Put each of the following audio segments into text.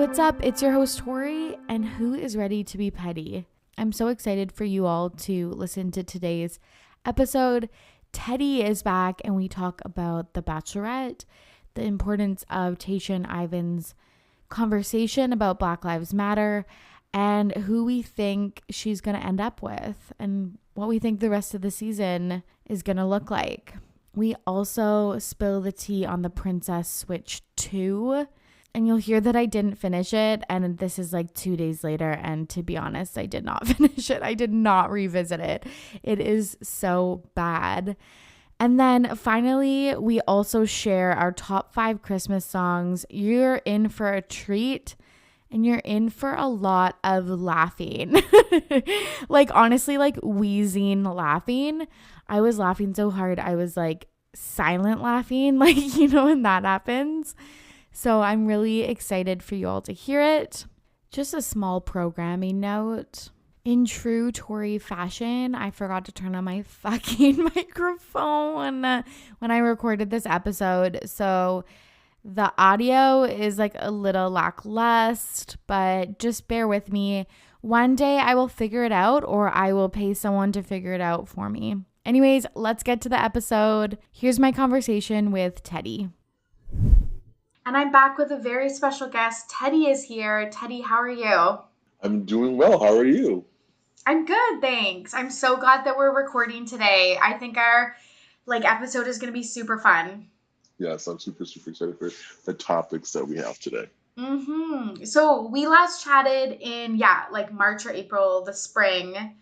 what's up? It's your host, Torry, and who is ready to be petty? I'm so excited for you all to listen to today's episode. Teddy is back, and we talk about the Bachelorette, the importance of Tayshia and Ivan's conversation about Black Lives Matter, and who we think she's going to end up with, and what we think the rest of the season is going to look like. We also spill the tea on the Princess Switch 2, and you'll hear that I didn't finish it, and this is like 2 days later, and to be honest, I did not finish it. I did not revisit it. It is so bad. And then finally, we also share our top 5 Christmas songs. You're in for a treat, and you're in for a lot of laughing. Like, honestly, like wheezing laughing. I was laughing so hard, I was like silent laughing, like, you know, when that happens. So I'm really excited for you all to hear it. Just a small programming note. In true Torry fashion, I forgot to turn on my fucking microphone when I recorded this episode. So the audio is like a little lackluster, but just bear with me. One day I will figure it out, or I will pay someone to figure it out for me. Anyways, let's get to the episode. Here's my conversation with Teddy. And I'm back with a very special guest. Teddy is here. Teddy, how are you? I'm doing well. How are you? I'm good, thanks. I'm so glad that we're recording today. I think our episode is going to be super fun. Yes, I'm super excited for the topics that we have today. So we last chatted in, March or April, the spring.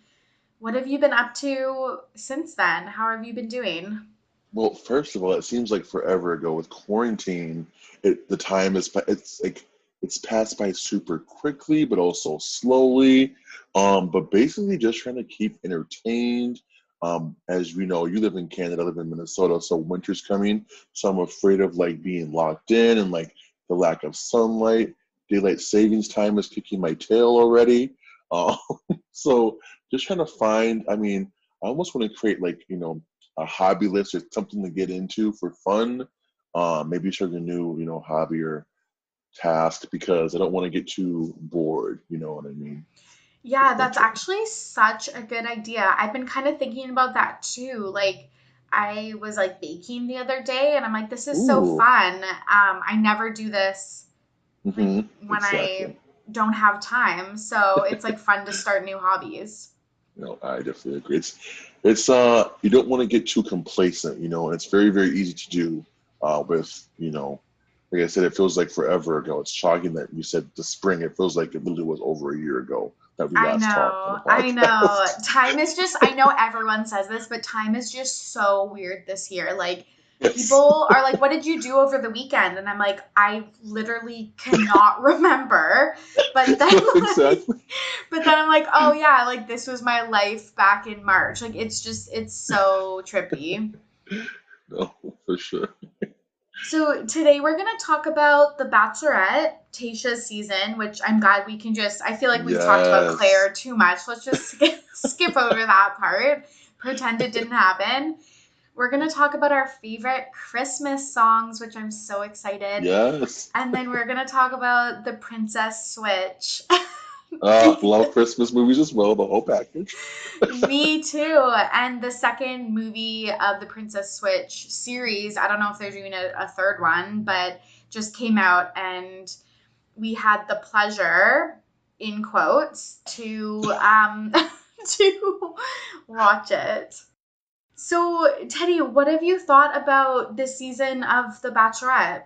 What have you been up to since then? How have you been doing? Well, first of all, it seems like forever ago with quarantine. The time it's passed by super quickly, but also slowly. But basically, just trying to keep entertained. As we know, you live in Canada, I live in Minnesota, so winter's coming. So I'm afraid of like being locked in and like the lack of sunlight. Daylight savings time is kicking my tail already. Uh, so just trying to find. I mean, I almost want to create a hobby list or something to get into for fun. Maybe start a new, hobby or task because I don't want to get too bored. You know what I mean? Yeah, that's actually such a good idea. I've been kind of thinking about that too. Like, I was like baking the other day, and I'm like, this is so Ooh. fun. I never do this when Exactly. I don't have time. So it's like fun to start new hobbies. No, I definitely agree. It's you don't want to get too complacent, and it's very, very easy to do with, like I said, it feels like forever ago. It's shocking that you said the spring. It feels like it literally was over a year ago that we last talked on the podcast. I know. Time is just, I know everyone says this, but time is just so weird this year. Like, people are like, what did you do over the weekend? And I'm like, I literally cannot remember. But then, exactly. But then I'm like, oh yeah, like this was my life back in March. Like, it's so trippy. No, for sure. So today we're going to talk about The Bachelorette, Tayshia's season, which I'm glad we can I feel like we've talked about Claire too much. Let's just skip over that part. Pretend it didn't happen. We're going to talk about our favorite Christmas songs, which I'm so excited. Yes. And then we're going to talk about the Princess Switch. Love Christmas movies as well, the whole package. Me too. And the second movie of the Princess Switch series, I don't know if they're doing a third one, but just came out, and we had the pleasure, in quotes, to to watch it. So, Teddy, what have you thought about this season of The Bachelorette?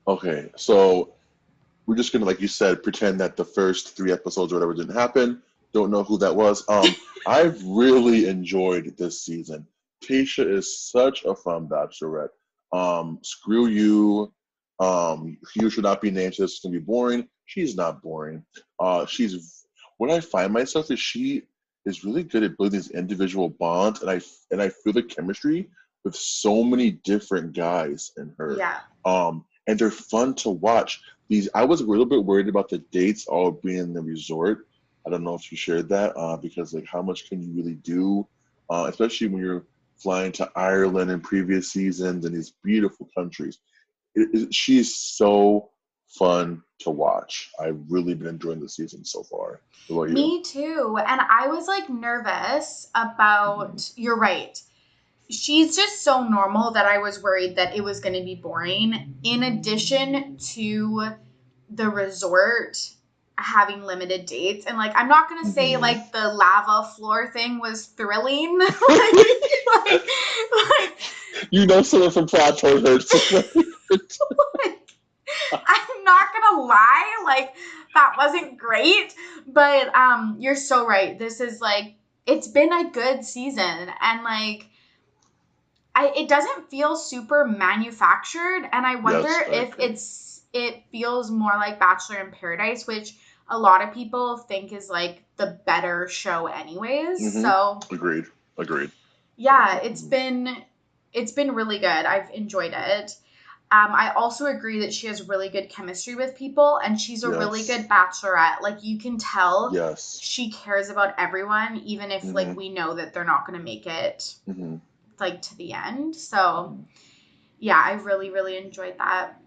Okay, so we're just gonna, like you said, pretend that the first 3 episodes or whatever didn't happen. Don't know who that was. I've really enjoyed this season. Tayshia is such a fun bachelorette. Screw you. You should not be named. This is gonna be boring. She's not boring. What I find myself is she is really good at building these individual bonds, and I feel the chemistry with so many different guys in her. Yeah. And they're fun to watch. I was a little bit worried about the dates all being in the resort. I don't know if you shared that because like how much can you really do, especially when you're flying to Ireland in previous seasons and these beautiful countries. She's so fun to watch. I've really been enjoying the season so far. What about you? Me too. And I was like nervous about, you're right. She's just so normal that I was worried that it was going to be boring. In addition to the resort having limited dates, and like I'm not gonna say like the lava floor thing was thrilling. like You know someone from Plateau heard I'm not gonna lie, like that wasn't great, but you're so right. This is like, it's been a good season, and like it doesn't feel super manufactured, and I wonder Yes, I if agree. it feels more like Bachelor in Paradise, which a lot of people think is like the better show anyways. So Agreed. Agreed. yeah, Mhm. it's been really good. I've enjoyed it. I also agree that she has really good chemistry with people, and she's a really Yes. good bachelorette. Like you can tell Yes. she cares about everyone, even if like hmm we know that they're not going to make it hmm like to the end. So yeah, I really, really enjoyed that.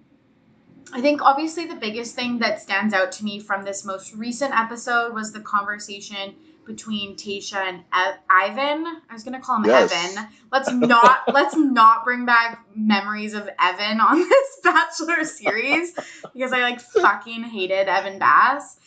I think obviously the biggest thing that stands out to me from this most recent episode was the conversation between Tayshia and Ivan. I was gonna call him Evan. Yes. Let's not bring back memories of Evan on this Bachelor series, because I like fucking hated Evan Bass.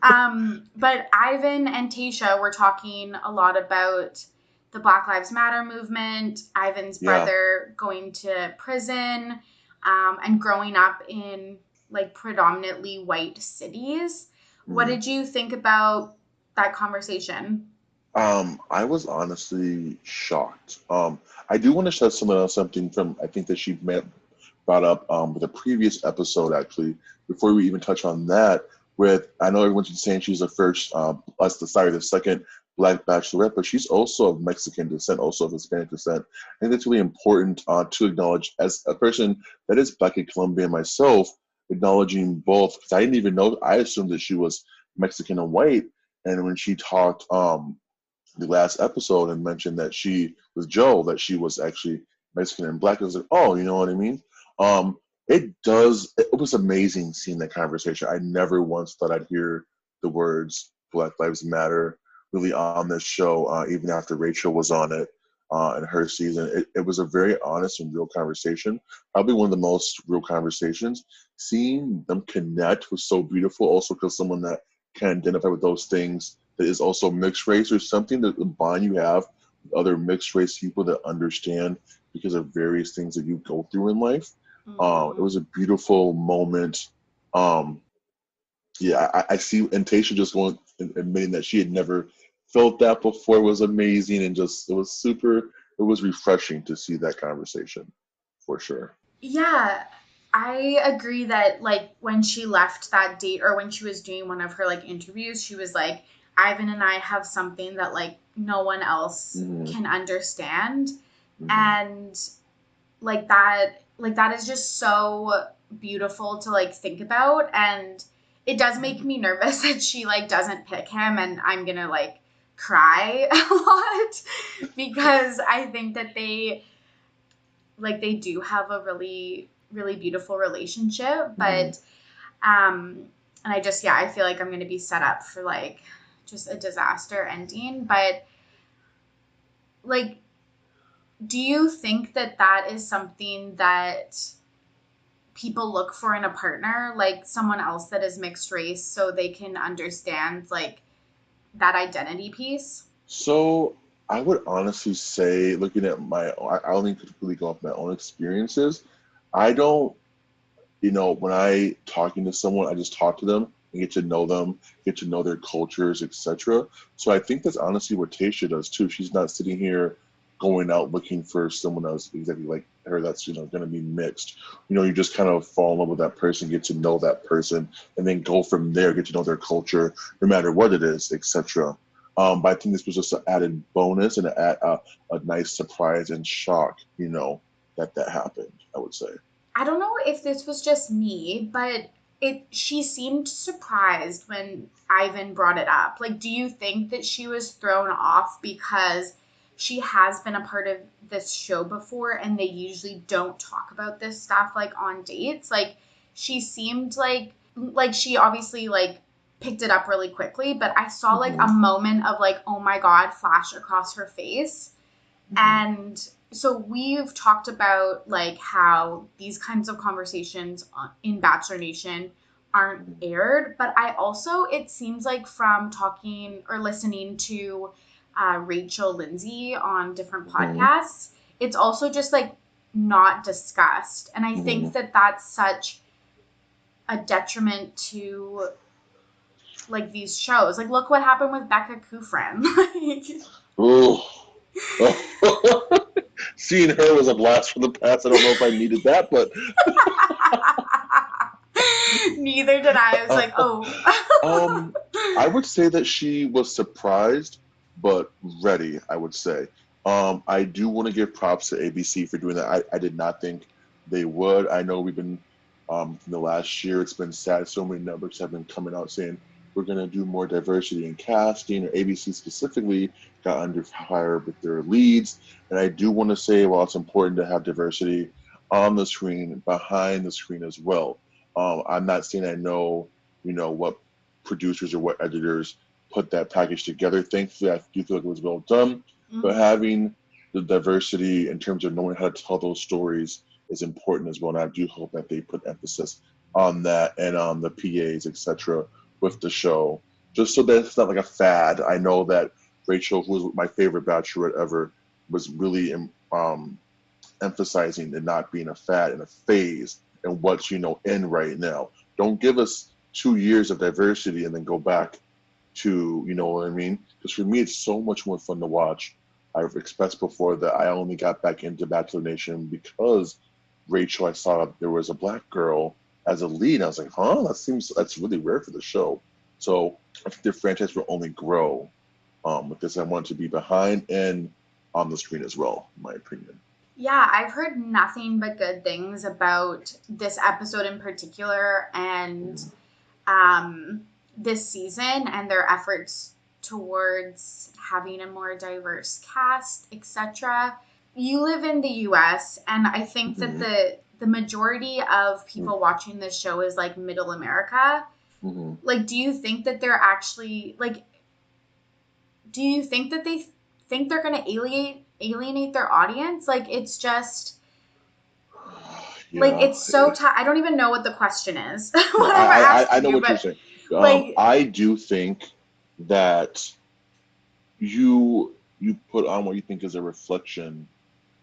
But Ivan and Tayshia were talking a lot about the Black Lives Matter movement, Ivan's Yeah. brother going to prison, and growing up in like predominantly white cities. What Mhm. did you think about that conversation? I was honestly shocked. I do want to share something from I think that brought up with a previous episode actually. Before we even touch on that, with I know everyone's been saying she's the first, the second Black Bachelorette, but she's also of Mexican descent, also of Hispanic descent. I think it's really important to acknowledge as a person that is Black and Colombian myself, acknowledging both because I didn't even know. I assumed that she was Mexican and white, and when she talked the last episode and mentioned that she was Joe, that she was actually Mexican and black. I was like, oh, you know what I mean? Um, it was amazing seeing that conversation. I never once thought I'd hear the words Black Lives Matter really on this show, even after Rachel was on it in her season. It was a very honest and real conversation, probably one of the most real conversations. Seeing them connect was so beautiful, also because someone that can identify with those things that is also mixed race or something that the bond you have with other mixed race people that understand because of various things that you go through in life. It Mm-hmm. was a beautiful moment. Um, yeah, I see, and Tayshia just going and admitting that she had never felt that before was amazing, and just it was super. It was refreshing to see that conversation, for sure. Yeah, I agree that like when she left that date, or when she was doing one of her like interviews, she was like, Ivan and I have something that like no one else hmm can understand. hmm And like that is just so beautiful to like think about, and it does make me nervous that she like doesn't pick him, and I'm gonna like cry a lot, because I think that they do have a really really beautiful relationship, hmm but and I just, yeah, I feel like I'm going to be set up for like just a disaster ending. But like, do you think that that is something that people look for in a partner, like someone else that is mixed race, so they can understand like that identity piece? So I would honestly say, looking at I only could really go off my own experiences. I don't, when I talking to someone, I just talk to them and get to know them, get to know their cultures, etc. So I think that's honestly what Tayshia does too. She's not sitting here going out looking for someone else exactly like her that's going to be mixed. You just kind of fall in love with that person, get to know that person, and then go from there, get to know their culture, no matter what it is, etc. But I think this was just an added bonus and a nice surprise and shock, that happened, I would say. I don't know if this was just me, but she seemed surprised when Ivan brought it up. Like, do you think that she was thrown off because she has been a part of this show before, and they usually don't talk about this stuff like on dates? Like, she seemed like like, she obviously, like, picked it up really quickly, but I saw, like, a Mm-hmm. moment of, like, oh my God, flash across her face. And so we've talked about, like, how these kinds of conversations in Bachelor Nation aren't aired, but I also, it seems like from talking or listening to Rachel Lindsay on different podcasts, it's also just, like, not discussed. And I think that that's such a detriment to, like, these shows. Like, look what happened with Becca Kufrin. Oh. Seeing her was a blast from the past. I don't know if I needed that, but Neither did I. I was like, I would say that she was surprised but ready, I would say. I do want to give props to ABC for doing that. I did not think they would. I know we've been in the last year, it's been sad. So many networks have been coming out saying we're going to do more diversity in casting, or ABC specifically got under fire with their leads. And I do want to say, while it's important to have diversity on the screen, behind the screen as well. I'm not saying I know, what producers or what editors put that package together. Thankfully, I do feel like it was well done. But having the diversity in terms of knowing how to tell those stories is important as well. And I do hope that they put emphasis on that and on the PAs, etc., with the show, just so that it's not like a fad. I know that Rachel, who was my favorite Bachelorette ever, was really emphasizing it not being a fad and a phase and what's in right now. Don't give us 2 years of diversity and then go back to, you know what I mean? Because for me, it's so much more fun to watch. I've expressed before that I only got back into Bachelor Nation because Rachel, I saw there was a black girl as a lead. I was like, huh? That's really rare for the show. So I think the franchise will only grow with this. I want to be behind and on the screen as well, in my opinion. Yeah, I've heard nothing but good things about this episode in particular and this season and their efforts towards having a more diverse cast, etc. You live in the US, and I think that the majority of people watching this show is, like, middle America. Like, do you think that they're actually, like, do you think that they think they're going to alienate their audience? Like, it's just like, it's so I don't even know what the question is. What I'm I asking know you, what you're but saying. like, I do think that you put on what you think is a reflection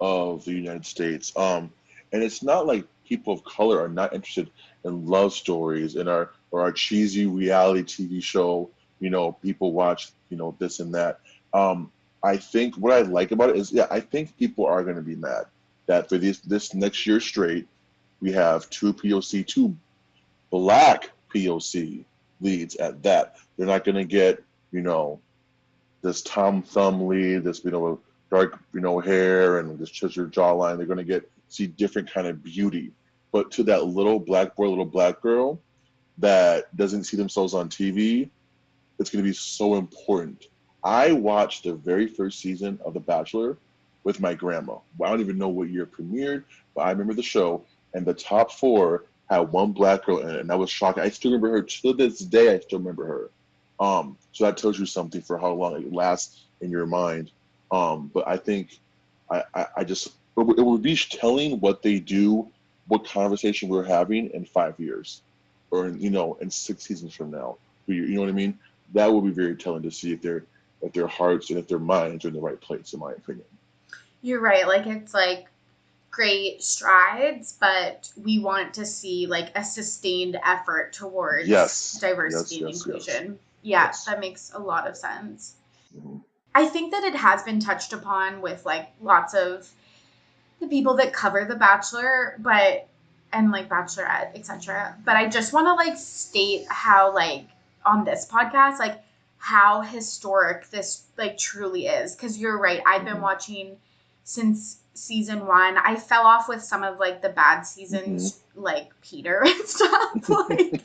of the United States. And it's not like people of color are not interested in love stories and our cheesy reality TV show. People watch this and that. I think what I like about it is, I think people are going to be mad that for this next year straight, we have two black POC leads at that. They're not going to get this Tom Thumb lead, this dark hair and this chiseled jawline. They're going to see different kind of beauty. But to that little black boy, little black girl that doesn't see themselves on TV, it's going to be so important. I watched the very first season of The Bachelor with my grandma. I don't even know what year it premiered, but I remember the show, and the top four had one black girl in it, and that was shocking. I still remember her to this day. I still remember her. So that tells you something for how long it lasts in your mind. But I think I just it would be telling what they do, what conversation we're having in 5 years, or in 6 seasons from now. You know what I mean? That will be very telling to see if their hearts and if their minds are in the right place, in my opinion. you're right. Like, it's like great strides, but we want to see, like, a sustained effort towards diversity and inclusion. Yeah, that makes a lot of sense. I think that it has been touched upon with, like, lots of the people that cover The Bachelor, and, like, Bachelorette, etc. But I just want to, like, state how, like, on this podcast, like, how historic this, like, truly is. Because you're right. I've been watching since season 1. I fell off with some of, like, the bad seasons, like Peter and stuff. Like,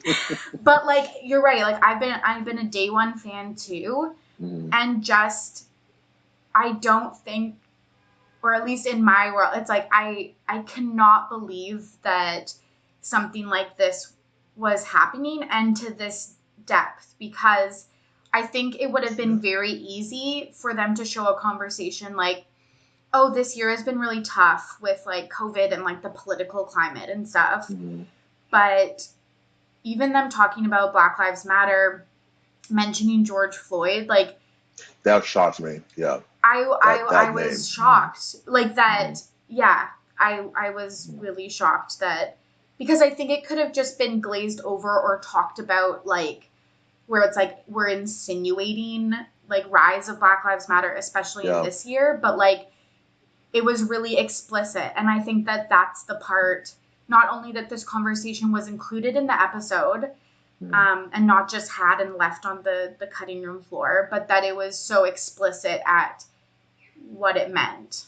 but, like, you're right. Like, I've been a day one fan too, and just I don't think, or at least in my world, it's like I cannot believe that something like this was happening and to this depth, because I think it would have been very easy for them to show a conversation like, oh, this year has been really tough with like COVID and like the political climate and stuff. Mm-hmm. But even them talking about Black Lives Matter, mentioning George Floyd, like that shocked me. Yeah. I was shocked. Like that, yeah. I was really shocked that, because I think it could have just been glazed over or talked about, like, where it's like we're insinuating like rise of Black Lives Matter, especially in this year, but like it was really explicit. And I think that that's the part, not only that this conversation was included in the episode, and not just had and left on the cutting room floor, but that it was so explicit at what it meant.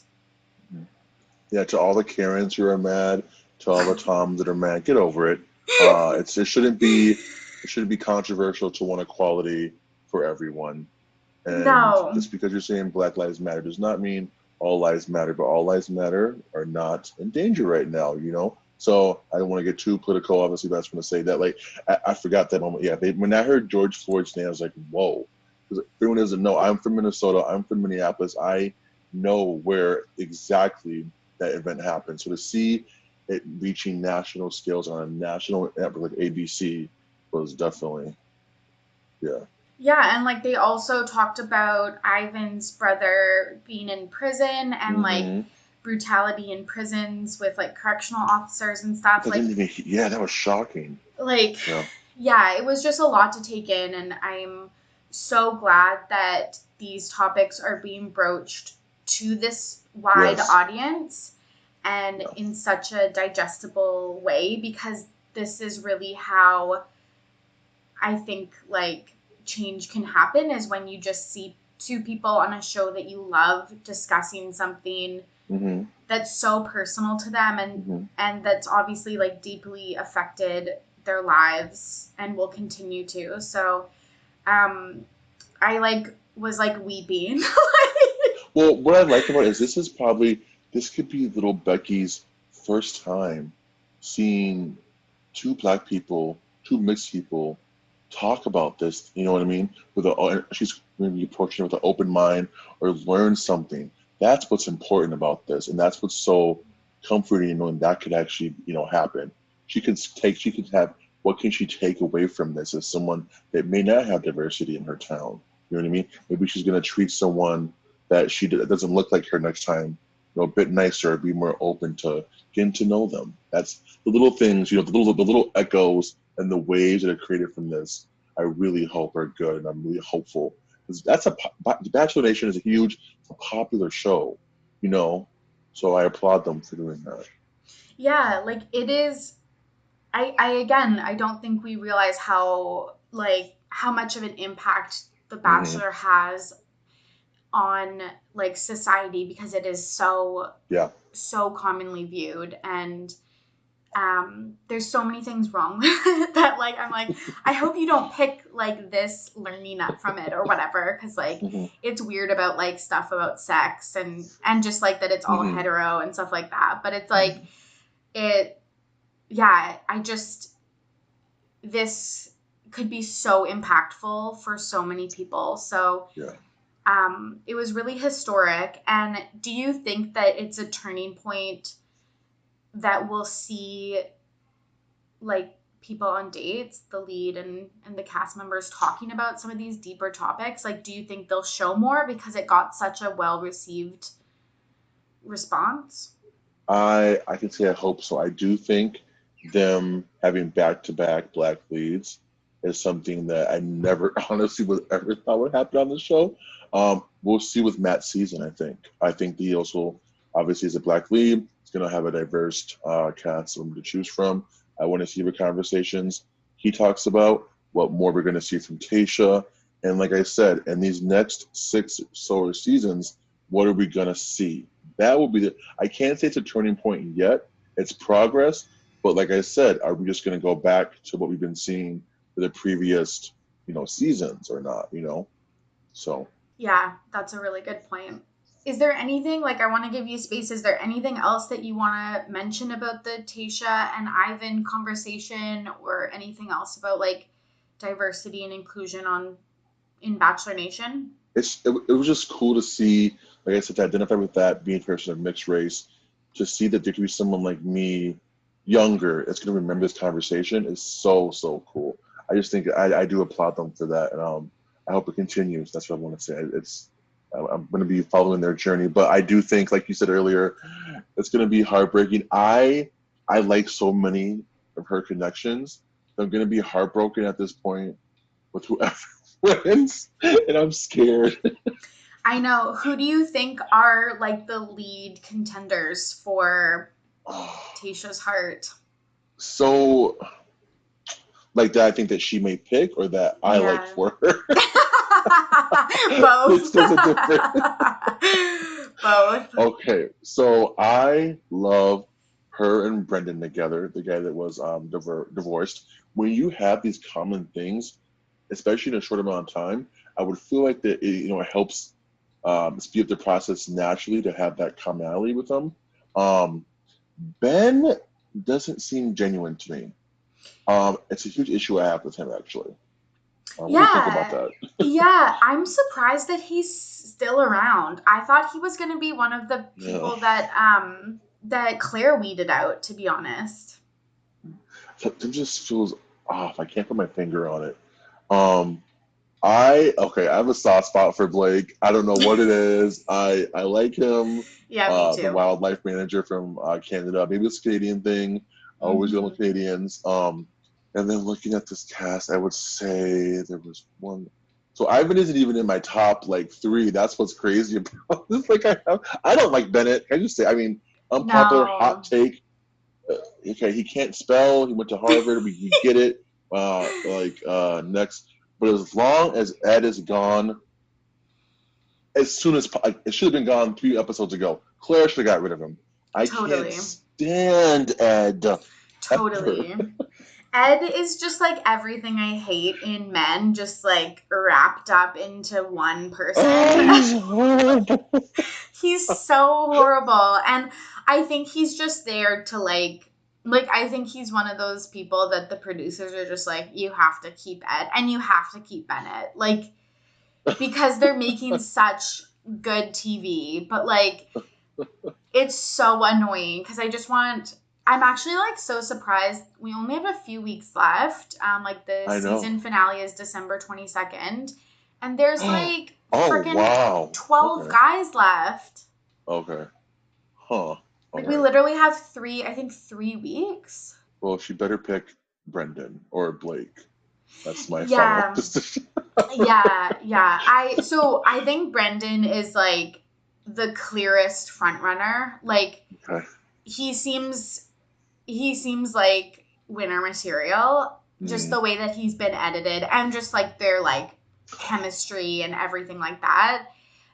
Yeah, to all the Karens who are mad, to all the Toms that are mad, get over it. It shouldn't be controversial to want equality for everyone. And just because you're saying Black Lives Matter does not mean all lives matter, but all lives matter are not in danger right now, you know? So I don't want to get too political, obviously, but I just want to say that, like, I forgot that moment. Yeah, when I heard George Floyd's name, I was like, whoa. Because everyone doesn't know, I'm from Minnesota, I'm from Minneapolis. I know where exactly that event happened. So to see it reaching national scales on a national network like ABC was definitely, yeah. Yeah, and like they also talked about Ivan's brother being in prison and like brutality in prisons with like correctional officers and stuff. That was shocking. Like, yeah, it was just a lot to take in, and I'm so glad that these topics are being broached to this wide audience and in such a digestible way, because this is really how I think like change can happen, is when you just see two people on a show that you love discussing something that's so personal to them and that's obviously like deeply affected their lives and will continue to. So I like was like weeping. Well, what I like about it is this could be little Becky's first time seeing two Black people, two mixed people talk about this, you know what I mean? She's going to be approaching it with an open mind or learn something. That's what's important about this, and that's what's so comforting, knowing that could actually, happen. What can she take away from this as someone that may not have diversity in her town? You know what I mean? Maybe she's going to treat someone that doesn't look like her next time, a bit nicer, be more open to getting to know them. That's the little things, the little echoes and the waves that are created from this. I really hope are good, and I'm really hopeful, because The Bachelor Nation is a popular show, so I applaud them for doing that. Yeah, like it is. I don't think we realize how much of an impact The Bachelor has on like society, because it is so commonly viewed, and there's so many things wrong that like I'm like, I hope you don't pick like this learning up from it or whatever, because like it's weird about like stuff about sex and just like that it's all hetero and stuff like that, but it's like this could be so impactful for so many people. So it was really historic. And do you think that it's a turning point that we'll see like people on dates, the lead and the cast members talking about some of these deeper topics? Like, do you think they'll show more because it got such a well-received response? I can say I hope so. I do think them having back-to-back Black leads is something that I never honestly would ever thought would happen on the show. We'll see with Matt's season, I think he also obviously is a Black lead. He's going to have a diverse cast to choose from. I want to see the conversations he talks about, what more we're going to see from Tayshia. And like I said, in these next 6 solar seasons, what are we going to see? That will be I can't say it's a turning point yet. It's progress. But like I said, are we just going to go back to what we've been seeing for the previous, seasons or not, So. Yeah, that's a really good point. Is there anything, like, I want to give you space, is there anything else that you want to mention about the Tayshia and Ivan conversation, or anything else about, like, diversity and inclusion in Bachelor Nation? It was just cool to see, like I said, to identify with that, being a person of mixed race, to see that there could be someone like me, younger, that's going to remember this conversation is so, so cool. I just think I do applaud them for that, and I hope it continues. That's what I want to say. I'm going to be following their journey, but I do think, like you said earlier, it's going to be heartbreaking. I like so many of her connections. I'm going to be heartbroken at this point with whoever wins, and I'm scared. I know. Who do you think are, like, the lead contenders for Tayshia's heart? So, like, that I think that she may pick, or that I like for her? Both. There's a difference. Both. Okay, so I love her and Brendan together, the guy that was divorced. When you have these common things, especially in a short amount of time, I would feel like that it helps speed up the process naturally to have that commonality with them. Ben doesn't seem genuine to me. It's a huge issue I have with him, actually. What do you think about that? Yeah, I'm surprised that he's still around. I thought he was going to be one of the people that Claire weeded out, to be honest. It just feels off. I can't put my finger on it. I have a soft spot for Blake. I don't know what it is. I like him. Yeah, me too. The wildlife manager from Canada. Maybe it's a Canadian thing. I always deal with Canadians. And then looking at this cast, I would say there was one. So Ivan isn't even in my top 3. That's what's crazy about this. I don't like Bennett. Can I just say? I mean, unpopular hot take. Okay, he can't spell. He went to Harvard. We get it. Next. But as long as Ed is gone, as soon as it should have been gone 3 episodes ago. Claire should have got rid of him. I can't stand Ed. Totally. Ed is just like everything I hate in men, just wrapped up into one person. Oh, he's horrible. He's so horrible. And I think he's just there to I think he's one of those people that the producers are just you have to keep Ed and you have to keep Bennett. Because they're making such good TV. But it's so annoying because I'm actually so surprised. We only have a few weeks left. The season finale is December 22nd. And there's 12 guys left. Okay. Huh. We literally have 3 weeks. Well, she better pick Brendan or Blake. That's my final decision. Yeah. I think Brendan is the clearest front runner. Okay. He seems like winner material. Just the way that he's been edited and just their chemistry and everything like that.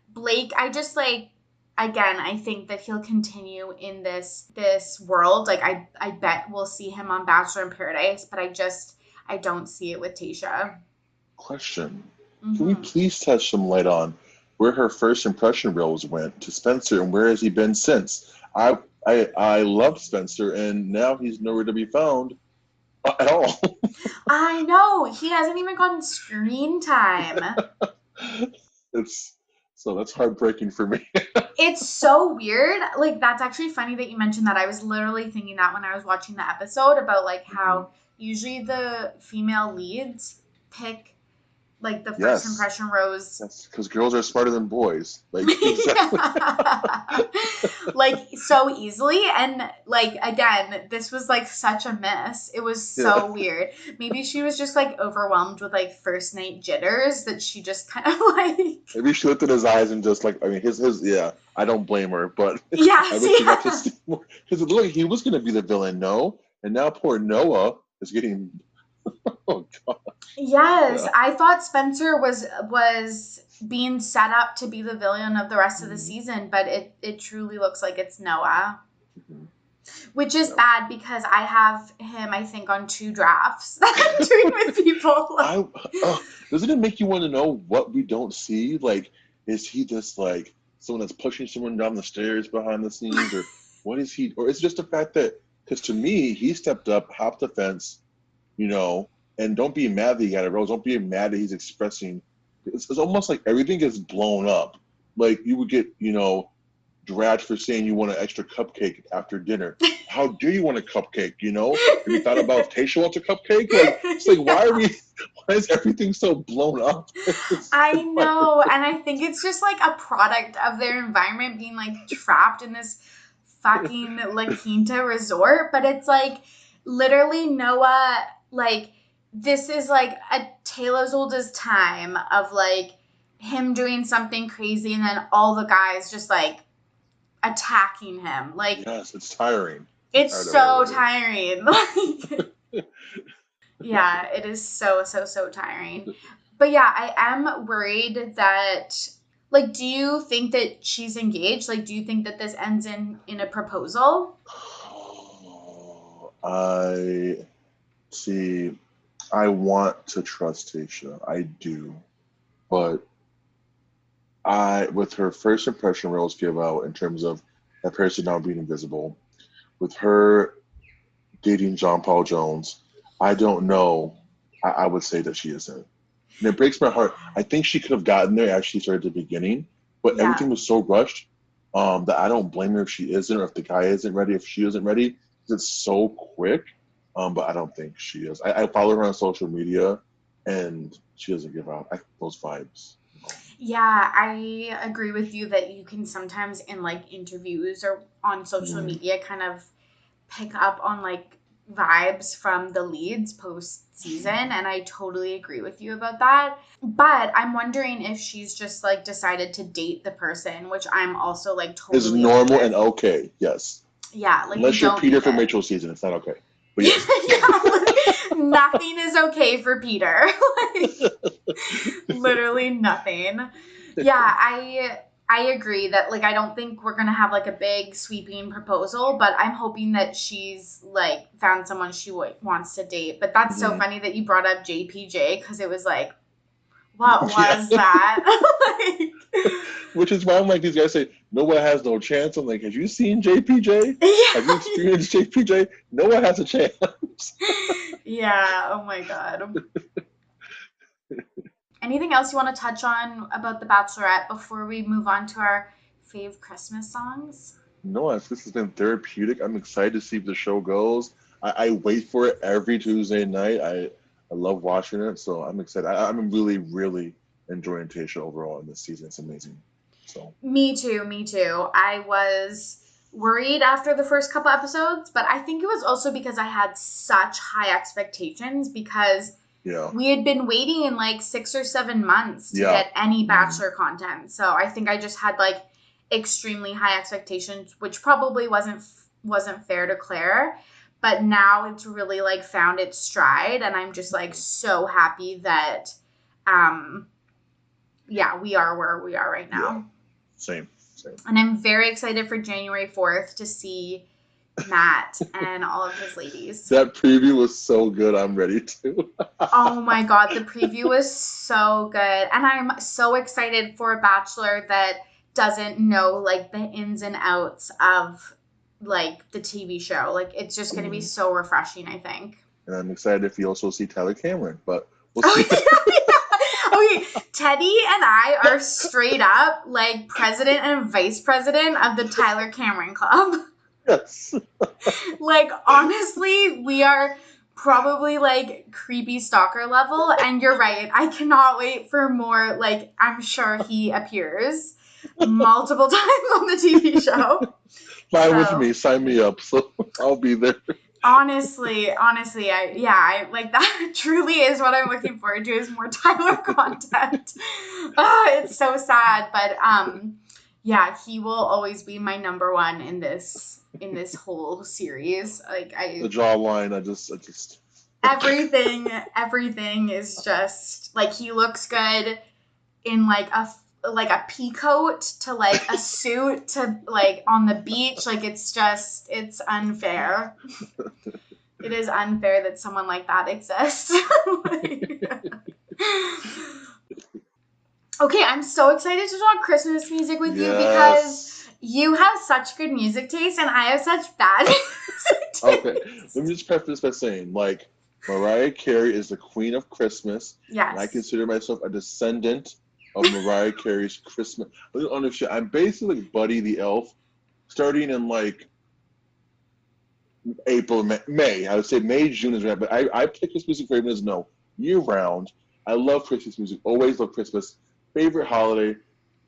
Blake, I just again, I think that he'll continue in this world. I bet we'll see him on Bachelor in Paradise, but I don't see it with Tayshia. Question. Can we please touch some light on where her first impression rose went to Spencer and where has he been since? I loved Spencer and now he's nowhere to be found at all. I know. He hasn't even gotten screen time. That's heartbreaking for me. It's so weird. That's actually funny that you mentioned that. I was literally thinking that when I was watching the episode about how usually the female leads pick the first impression rose. That's because girls are smarter than boys. So easily. And again, this was such a miss. It was so weird. Maybe she was just overwhelmed with first night jitters that she just kind of Maybe she looked at his eyes and just his I don't blame her, but yes, I wish she got to see more. Because it looked like he was going to be the villain, no? And now poor Noah is getting... Oh, God. Yes, I thought Spencer was being set up to be the villain of the rest of the season, but it truly looks like it's Noah. Which is bad because I have him, I think, on 2 drafts that I'm doing with people. Doesn't it make you want to know what we don't see? Is he this someone that's pushing someone down the stairs behind the scenes, or what is he? Or it's just the fact that, because to me, he stepped up, hopped the fence, and don't be mad that he got a rose. Don't be mad that he's expressing. It's almost like everything gets blown up. Like you would get, dragged for saying you want an extra cupcake after dinner. How dare you want a cupcake? Have you thought about Tayshia wants a cupcake? Like, it's like, why is everything so blown up? I know, and I think it's just like a product of their environment being like trapped in this fucking La Quinta resort. But it's like literally Noah, like this is like a tale as old as time of like him doing something crazy and then all the guys just like attacking him. Like, yes, it's tiring. It's so tiring. Like, yeah, it is so tiring. But yeah, I am worried that, like, do you think that she's engaged? Like, do you think that this ends in a proposal? I want to trust Tayshia. I do. But with her first impression Rose give out in terms of that person now being invisible, with her dating John Paul Jones, I don't know. I would say that she isn't. And it breaks my heart. I think she could have gotten there as she started at the beginning, but everything was so rushed that I don't blame her if she isn't, or if the guy isn't ready, if she isn't ready. It's so quick. But I don't think she is. I follow her on social media, and she doesn't give out those vibes. Yeah, I agree with you that you can sometimes in like interviews or on social media kind of pick up on like vibes from the leads post season, and I totally agree with you about that. But I'm wondering if she's just like decided to date the person, which I'm also like totally is normal and okay. Yes. Yeah, like unless you're Peter from Rachel season, it's not okay. But yes. Yeah, nothing is okay for Peter. Like, literally nothing. Yeah, I agree that like I don't think we're gonna have like a big sweeping proposal, but I'm hoping that she's like found someone she wants to date. But that's so funny that you brought up JPJ, because it was like, what was that? Like, which is why I'm like, these guys say Noah has no chance. I'm like, have you seen JPJ? Yeah. Have you experienced JPJ? Noah has a chance. Yeah. Oh my God. Anything else you want to touch on about The Bachelorette before we move on to our fave Christmas songs? No, this has been therapeutic. I'm excited to see if the show goes. I wait for it every Tuesday night. I love watching it, so I'm excited. I'm really, really enjoying Tayshia overall in this season. It's amazing. So Me too. I was worried after the first couple episodes, but I think it was also because I had such high expectations, because we had been waiting like 6 or 7 months to get any Bachelor content. So I think I just had like extremely high expectations, which probably wasn't fair to Claire. But now it's really like found its stride, and I'm just like so happy that we are where we are right now. Yeah. Same. And I'm very excited for January 4th to see Matt and all of his ladies. That preview was so good. I'm ready to. Oh my God, the preview was so good. And I'm so excited for a Bachelor that doesn't know like the ins and outs of like the TV show. Like, it's just going to be so refreshing, I think. And I'm excited if you also see Tyler Cameron, but we'll see. Okay, Teddy and I are straight up like president and vice president of the Tyler Cameron Club. Yes. Like, honestly, we are probably like creepy stalker level, and you're right. I cannot wait for more. Like, I'm sure he appears multiple times on the TV show. Fine with me. Sign me up. So I'll be there. Honestly, I like that. Truly is what I'm looking forward to, is more Tyler content. It's so sad, but yeah, he will always be my number one in this whole series. Like, the jawline, I just everything is just like, he looks good in like a pea coat to like a suit to like on the beach. Like, it's unfair. It is unfair that someone like that exists. Okay, I'm so excited to talk Christmas music with you because you have such good music taste and I have such bad music taste. Okay, let me just preface this by saying, like, Mariah Carey is the queen of Christmas. Yes. And I consider myself a descendant of Mariah Carey's Christmas. I don't understand. I'm basically like Buddy the Elf, starting in like April, May. I would say May, June is right, but I pick Christmas music for everyone to know year round. I love Christmas music. Always love Christmas. Favorite holiday.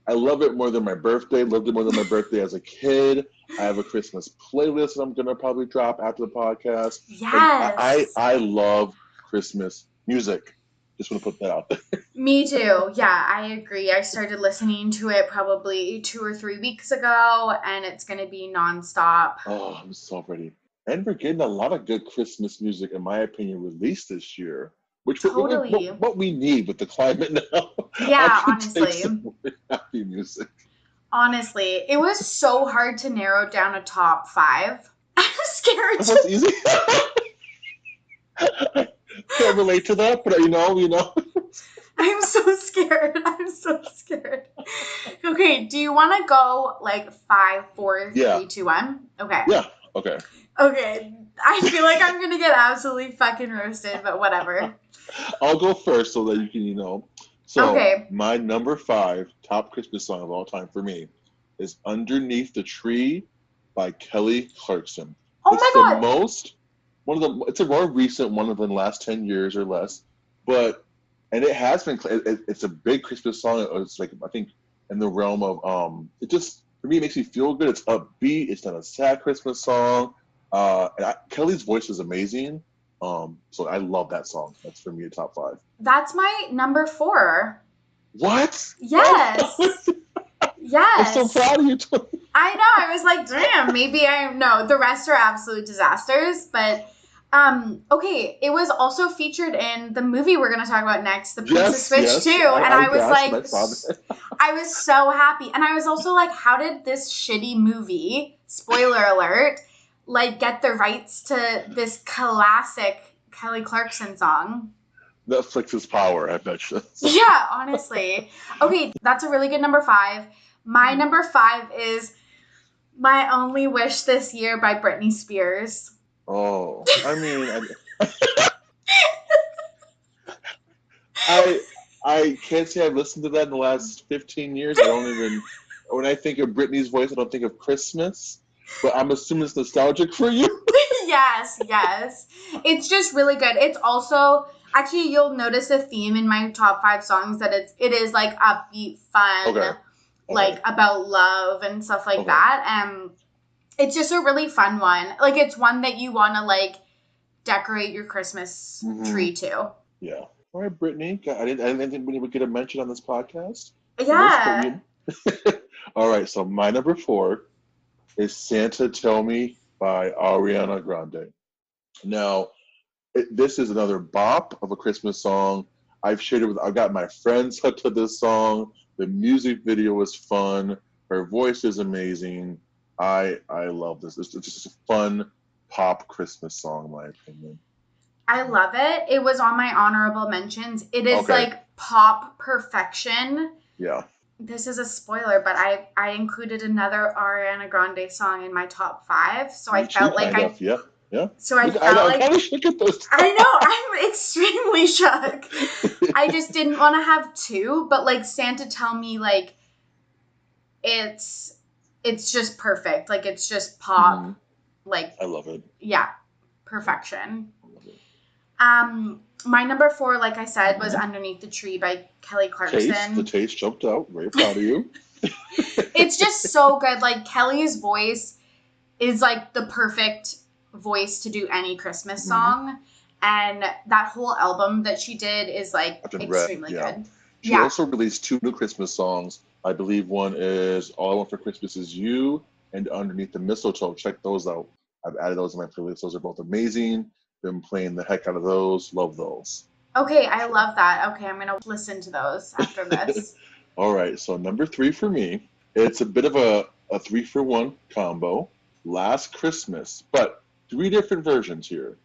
I love it more than my birthday. Loved it more than my birthday as a kid. I have a Christmas playlist that I'm gonna probably drop after the podcast. Yes. Like, I love Christmas music. Just want to put that out there. Me too. Yeah, I agree. I started listening to it probably 2 or 3 weeks ago, and it's gonna be nonstop. Oh, I'm so ready. And we're getting a lot of good Christmas music, in my opinion, released this year. Which totally what we need with the climate now. Yeah, honestly. Happy music. Honestly, it was so hard to narrow down a top 5. I'm scared. That's easy. Can't relate to that, but you know. I'm so scared. Okay, do you want to go like 5, 4, 3, 2, 1? Okay. Yeah. Okay. Okay. I feel like I'm gonna get absolutely fucking roasted, but whatever. I'll go first so that you can, So my number 5 top Christmas song of all time for me is "Underneath the Tree" by Kelly Clarkson. Oh my God! It's a more recent one within the last 10 years or less, and it has been. It's a big Christmas song. It's like, I think, in the realm of it just, for me, it makes me feel good. It's upbeat. It's not a sad Christmas song. Kelly's voice is amazing. So I love that song. That's for me a top 5. That's my number 4. What? Yes. Yes. I'm so proud of you. I know. I was like, damn, maybe no, the rest are absolute disasters. But, okay. It was also featured in the movie we're going to talk about next, The Princess Switch 2. And I was like, I was so happy. And I was also like, how did this shitty movie, spoiler alert, like get the rights to this classic Kelly Clarkson song? Netflix's power, I bet you. Yeah, honestly. Okay, that's a really good number 5. My number 5 is "My Only Wish This Year" by Britney Spears. Oh, I mean, I can't say I've listened to that in the last 15 years. When I think of Britney's voice, I don't think of Christmas, but I'm assuming it's nostalgic for you. Yes. It's just really good. It's also, actually, you'll notice a theme in my top 5 songs that it is like upbeat, fun, like about love and stuff like that. It's just a really fun one. Like, it's one that you want to like decorate your Christmas tree to. Yeah. All right, Brittany. I didn't think we would get a mention on this podcast. Yeah. All right. So my number 4 is "Santa Tell Me" by Ariana Grande. Now, this is another bop of a Christmas song. I've got my friends hooked to this song. The music video is fun. Her voice is amazing. I love this. It's just a fun pop Christmas song, in my opinion. I love it. It was on my honorable mentions. It is like pop perfection. Yeah. This is a spoiler, but I included another Ariana Grande song in my top 5, so I felt like Yeah. So I kind of shook at those. I know, I'm extremely shook. I just didn't want to have 2, but like Santa Tell Me, like it's just perfect. Like, it's just pop. Mm-hmm. Like, I love it. Yeah, perfection. I love it. My number 4, like I said, was "Underneath the Tree" by Kelly Clarkson. The taste jumped out. Very proud of you. It's just so good. Like, Kelly's voice is like the perfect voice to do any Christmas song. And that whole album that she did is like extremely good. She also released 2 new Christmas songs. I believe one is "All I Want for Christmas Is You" and "Underneath the Mistletoe." Check those out. I've added those in my playlist. Those are both amazing. Been playing the heck out of those. Love those. Okay, I love that. Okay, I'm going to listen to those after this. All right, so number 3 for me, it's a bit of a 3-for-1 combo. "Last Christmas," but 3 different versions here.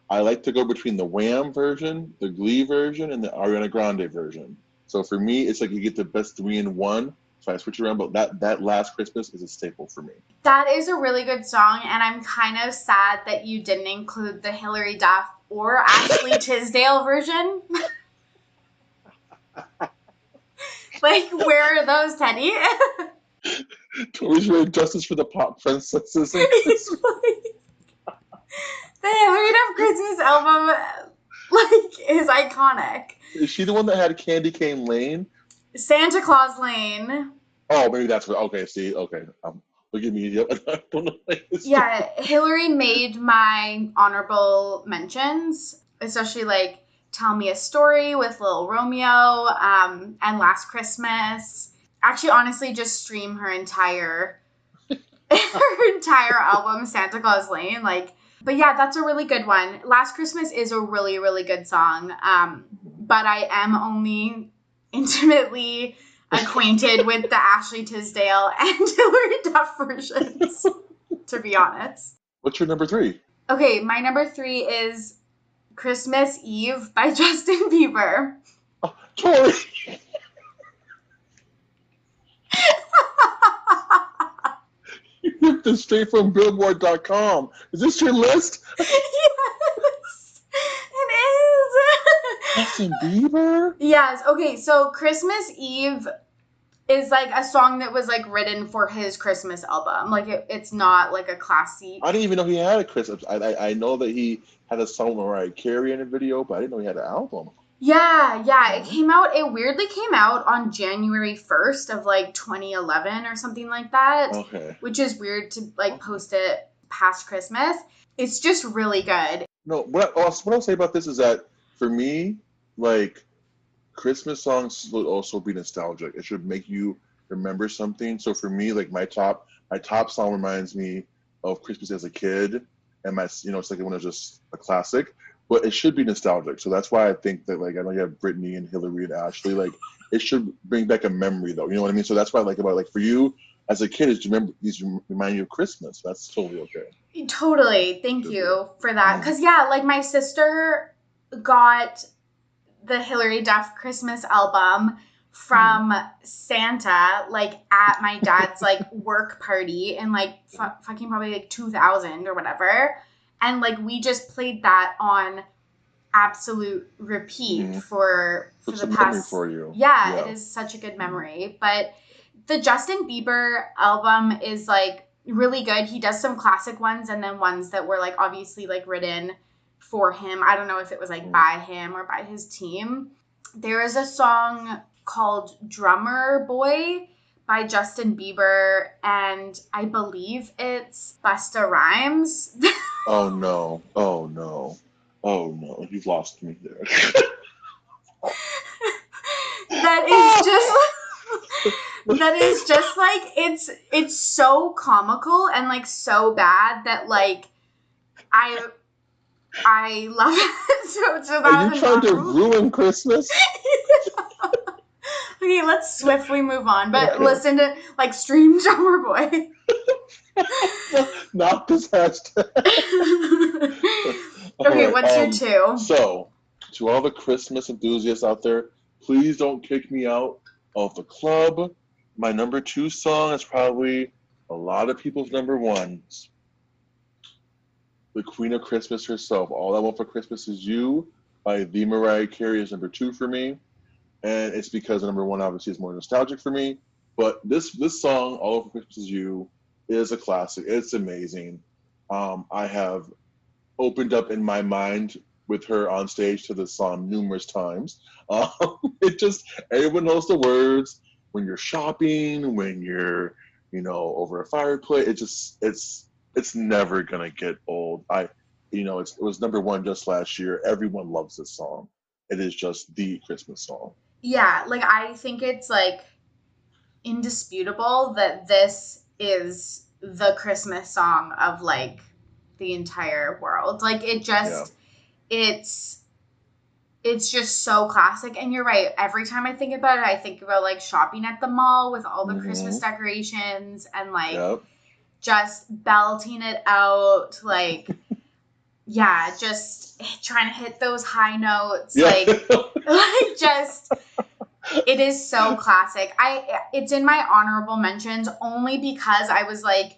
I like to go between the Wham version, the Glee version, and the Ariana Grande version. So for me, it's like you get the best 3 in 1. So I switch around, but that Last Christmas is a staple for me. That is a really good song, and I'm kind of sad that you didn't include the Hilary Duff or Ashley Tisdale version. Like, where are those, Teddy? Torry's doing justice for the pop princesses. The Hilary Duff Christmas album, like, is iconic. Is she the one that had Candy Cane Lane? Santa Claus Lane. Oh, maybe that's what. Okay, see, okay. Look at me. Yep. I don't know. Yeah, Hilary made my honorable mentions, especially like Tell Me a Story with Little Romeo, and Last Christmas. Actually, honestly, just stream her entire album, Santa Claus Lane. But yeah, that's a really good one. Last Christmas is a really, really good song. But I am only intimately acquainted with the Ashley Tisdale and Hilary Duff versions, to be honest. What's your number 3? Okay, my number 3 is Christmas Eve by Justin Bieber. Oh, Torry! You ripped this straight from Billboard.com. Is this your list? Yes, it is. Justin Bieber? Yes. Okay, so Christmas Eve is like a song that was like written for his Christmas album. Like it's not like a classy. I didn't even know he had a Christmas. I know that he had a song with Mariah Carey in a video, but I didn't know he had an album. Yeah. It weirdly came out on January 1st of like 2011 or something like that. Okay. Which is weird to like post it past Christmas. It's just really good. No, what I'll say about this is that for me, like, Christmas songs will also be nostalgic. It should make you remember something. So for me, like my top song reminds me of Christmas as a kid, and my second one is just a classic. But it should be nostalgic. So that's why I think that, like, I know you have Brittany and Hilary and Ashley. Like, it should bring back a memory, though. You know what I mean? So that's what I like about, like, for you as a kid, is these remind you of Christmas. That's totally okay. Totally. Thank you for that. Because, yeah, like, my sister got the Hilary Duff Christmas album from Santa, like, at my dad's, like, work party in, like, fucking probably, like, 2000 or whatever. And, like, we just played that on absolute repeat for the past. For you. Yeah, it is such a good memory. But the Justin Bieber album is, like, really good. He does some classic ones and then ones that were, like, obviously, like, written for him. I don't know if it was, like, by him or by his team. There is a song called Drummer Boy by Justin Bieber, and I believe it's Busta Rhymes. Oh no. You've lost me there. That is just like, it's so comical and like so bad that like I love it. So are you trying to ruin Christmas? Okay, let's swiftly move on. But listen to, like, stream Drummer Boy. Not this hashtag. Okay, what's your 2? So, to all the Christmas enthusiasts out there, please don't kick me out of the club. My number 2 song is probably a lot of people's number 1s. The Queen of Christmas herself. All I Want for Christmas Is You by the Mariah Carey is number 2 for me. And it's because number 1 obviously is more nostalgic for me. But this song, All I Want for Christmas Is You, is a classic. It's amazing. I have opened up in my mind with her on stage to this song numerous times. Everyone knows the words. When you're shopping, when you're, over a fireplace, it's never gonna get old. It was number 1 just last year. Everyone loves this song. It is just the Christmas song. Yeah, like, I think it's, like, indisputable that this is the Christmas song of, like, the entire world. Like, it just, it's just so classic. And you're right, every time I think about it, I think about, like, shopping at the mall with all the Christmas decorations and, like, just belting it out, like, yeah, just trying to hit those high notes, like just It is so classic. It's in my honorable mentions only because I was like,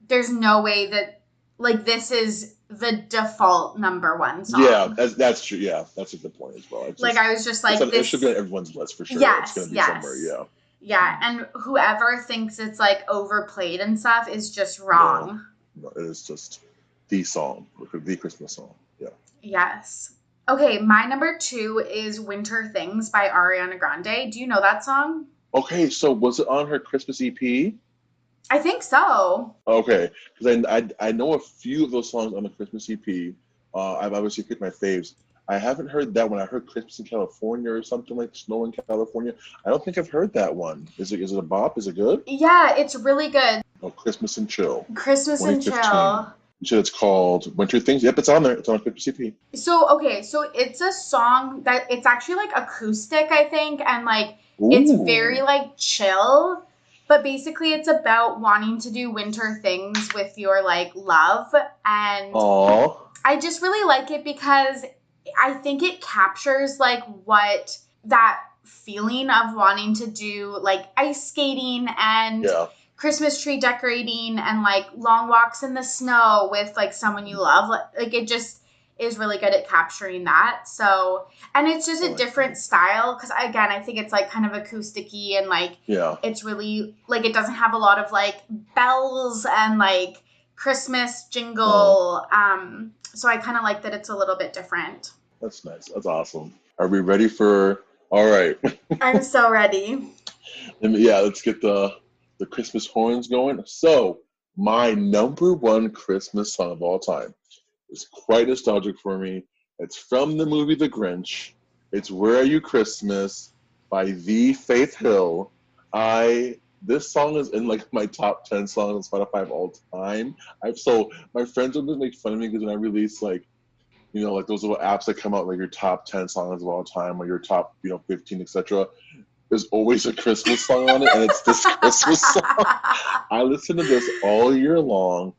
there's no way that, like, this is the default number one song. Yeah, that's true. Yeah, that's a good point as well. Like, I was just like, it should be on everyone's list for sure. Yes, it's going to be somewhere, yeah. Yeah, and whoever thinks it's, like, overplayed and stuff is just wrong. No, it is just the song, the Christmas song, yeah. Yes. Okay, my number 2 is Winter Things by Ariana Grande. Do you know that song? Okay, so was it on her Christmas EP? I think so. Okay, because I know a few of those songs on the Christmas EP. I've obviously picked my faves. I haven't heard that one. I heard Christmas in California or something like Snow in California. I don't think I've heard that one. Is it a bop? Is it good? Yeah, it's really good. Oh, Christmas and Chill. Christmas and Chill. You said it's called Winter Things? Yep, it's on there. It's on Christmas EP. So it's a song that it's actually like acoustic, I think, and like it's very like chill. But basically it's about wanting to do winter things with your like love. And I just really like it because I think it captures like what that feeling of wanting to do like ice skating and Christmas tree decorating and like long walks in the snow with like someone you love. Like it just is really good at capturing that. So, and it's just a different style because again, I think it's like kind of acousticy and like it's really like it doesn't have a lot of like bells and like Christmas jingle. So I kind of like that it's a little bit different. That's nice. That's awesome. Are we ready for? All right. I'm so ready. Let's get the Christmas horns going. So my number one Christmas song of all time. It's quite nostalgic for me. It's from the movie The Grinch. It's Where Are You Christmas by the Faith Hill. This song is in like my top 10 songs on Spotify of all time. So my friends always make fun of me because when I release like, you know, like those little apps that come out like your top 10 songs of all time or your top, 15, etc. There's always a Christmas song on it, and it's this Christmas song. I listen to this all year long.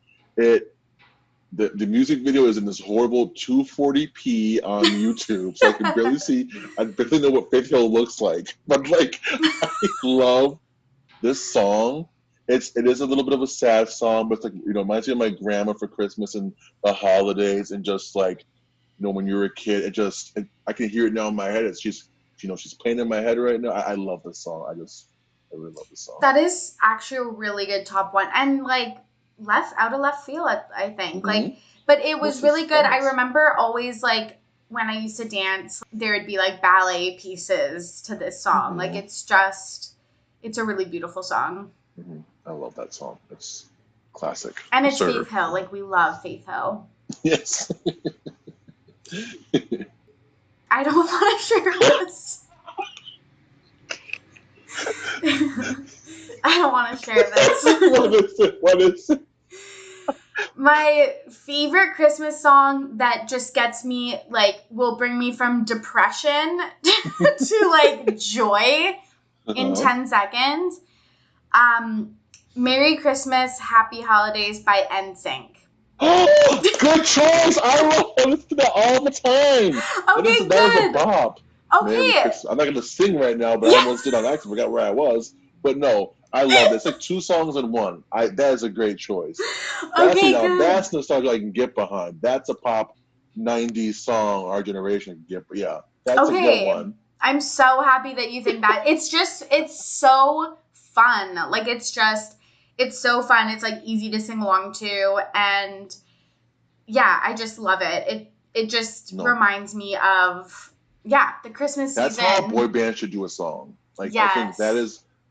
The music video is in this horrible 240p on YouTube, so I can barely see. I barely know what Faith Hill looks like, but like I love this song. It is a little bit of a sad song, but it's like reminds me of my grandma for Christmas and the holidays, and just like when you were a kid. I can hear it now in my head. It's just she's playing in my head right now. I love this song. I really love this song. That is actually a really good top one, and like out of left field, I think. Like, but it was really good. I remember always like when I used to dance, there would be like ballet pieces to this song. Like it's a really beautiful song. I love that song. It's classic. And it's Faith Hill. Like we love Faith Hill. Yes. I don't want to share this. I don't want to share this. What is it? My favorite Christmas song that just gets me, like, will bring me from depression to, like, joy in 10 seconds. Merry Christmas, Happy Holidays by NSYNC. Good choice! I listen to that all the time. Okay, good. That was a bop. Okay. I'm not going to sing right now, but I almost did on accident. Forgot where I was. But no, I love it. It's like 2 songs in one. That is a great choice. That's nostalgia I can get behind. That's a pop 90s song our generation can get. Yeah, that's a good one. I'm so happy that you think that. It's so fun. Like, it's so fun. It's, like, easy to sing along to. And, yeah, I just love it. It just reminds me of, the Christmas season. That's how a boy band should do a song. Like, I think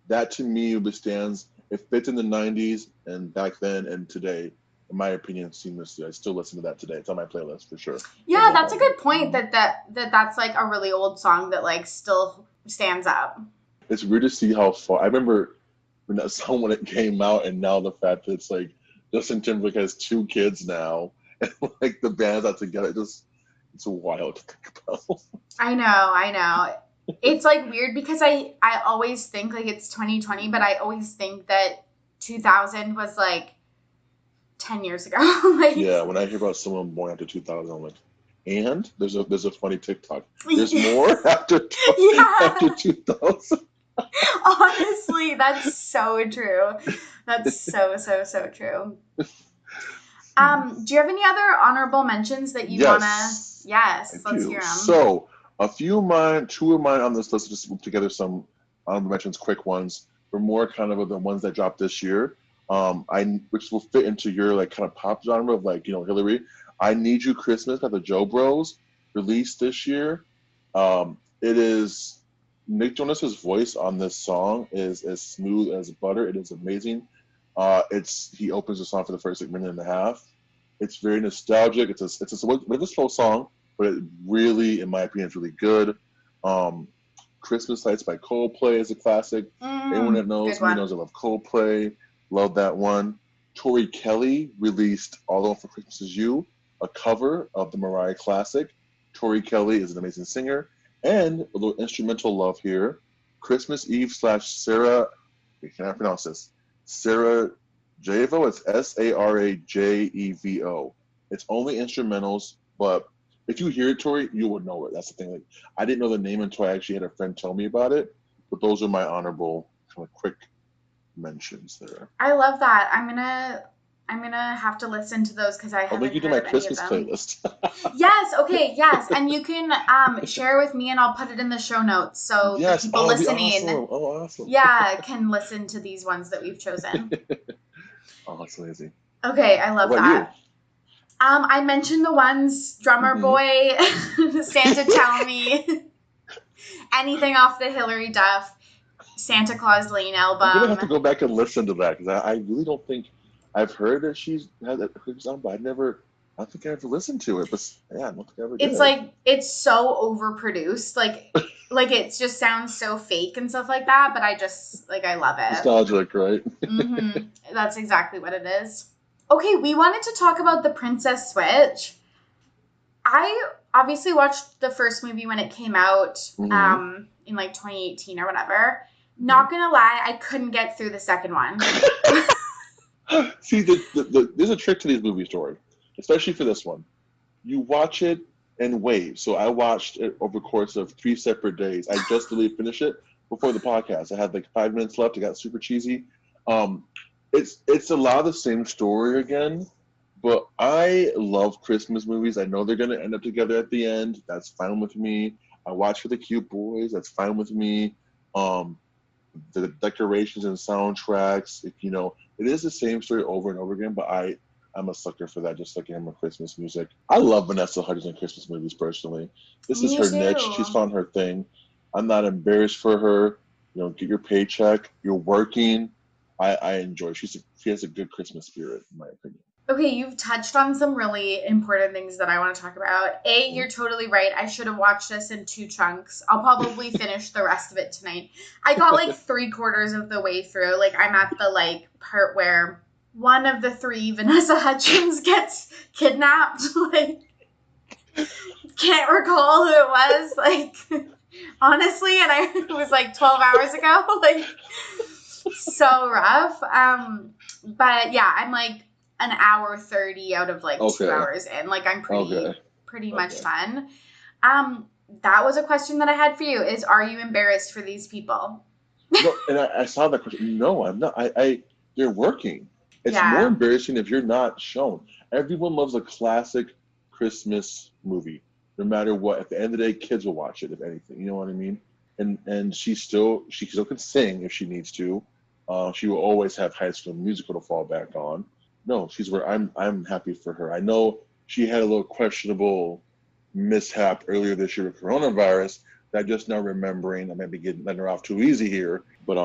that to me stands, it fits in the 90s and back then and today, in my opinion, seamlessly. I still listen to that today. It's on my playlist for sure. Yeah, that's a good point that's like a really old song that like still stands up. It's weird to see how far. I remember when that song when it came out, and now the fact that it's like Justin Timberlake has 2 kids now, and like the band's out together. It's wild to think about. I know. It's like weird because I always think like it's 2020, but I always think that 2000 was like 10 years ago. Like, yeah, when I hear about someone born after 2000, I'm like, And there's a funny TikTok. There's more after 2000. Honestly, that's so true. That's so true. Do you have any other honorable mentions that you wanna? Yes, let's hear them. So a few of mine, two of mine on this list, just put together some honorable mentions, quick ones. For more kind of the ones that dropped this year. Which will fit into your like kind of pop genre of like, Hillary. I Need You Christmas by the Joe Bros, released this year. It is Nick Jonas's voice on this song is as smooth as butter. It is amazing. He opens the song for the first minute and a half. It's very nostalgic. It's a slow song, but it really, in my opinion, is really good. Christmas Lights by Coldplay is a classic. Anyone that knows me knows I love Coldplay. Love that one. Torry Kelly released All I Want for Christmas Is You, a cover of the Mariah classic. Torry Kelly is an amazing singer. And a little instrumental love here. Christmas Eve / Sarah, I cannot pronounce this. Sarah Javo, it's Sarajevo. It's only instrumentals, but if you hear it, Torry, you would know it. That's the thing. Like, I didn't know the name until I actually had a friend tell me about it. But those are my honorable kind of quick mentions there. I love that. I'm gonna have to listen to those because I haven't heard of any of them. I'll link you to my Christmas playlist. Yes. Okay. Yes, and you can share with me, and I'll put it in the show notes so the people listening, awesome. can listen to these ones that we've chosen. Oh, that's amazing. Okay, I love that. I mentioned the ones Drummer Boy, Santa Tell Me, anything off the Hilary Duff, Santa Claus Lane album. I'm gonna have to go back and listen to that because I really don't think I've heard that she's had that song, but I don't think I ever listened to it. But yeah, I don't think I ever did. It's like it's so overproduced, like it just sounds so fake and stuff like that. But I just I love it. Nostalgic, right? That's exactly what it is. Okay, we wanted to talk about The Princess Switch. I obviously watched the first movie when it came out in 2018 or whatever. Not gonna lie, I couldn't get through the second one. See, there's a trick to these movies, Torry, especially for this one. You watch it and wait. So I watched it over the course of 3 separate days. I just really finished it before the podcast. I had 5 minutes left. It got super cheesy. It's a lot of the same story again, but I love Christmas movies. I know they're going to end up together at the end. That's fine with me. I watch for the cute boys. That's fine with me. The decorations and soundtracks, it is the same story over and over again, but I'm a sucker for that, just like I am with Christmas music. I love Vanessa Hudgens in Christmas movies, personally. This is her niche. She's found her thing. I'm not embarrassed for her. Get your paycheck. You're working. I enjoy. She has a good Christmas spirit, in my opinion. Okay, you've touched on some really important things that I want to talk about. You're totally right. I should have watched this in 2 chunks. I'll probably finish the rest of it tonight. I got 3/4 of the way through. I'm at the part where one of the 3 Vanessa Hudgens gets kidnapped. Can't recall who it was. Honestly, and it was 12 hours ago. So rough. But yeah, I'm an hour 30 out of 2 hours in. I'm pretty much done. That was a question that I had for you is, are you embarrassed for these people? No, and I saw that question. No, I'm not. They're working. It's more embarrassing if you're not shown. Everyone loves a classic Christmas movie, no matter what. At the end of the day, kids will watch it, if anything. You know what I mean? And she still can sing if she needs to. She will always have High School Musical to fall back on. No, she's where I'm happy for her. I know she had a little questionable mishap earlier this year with coronavirus that just now remembering. I might be letting her off too easy here, but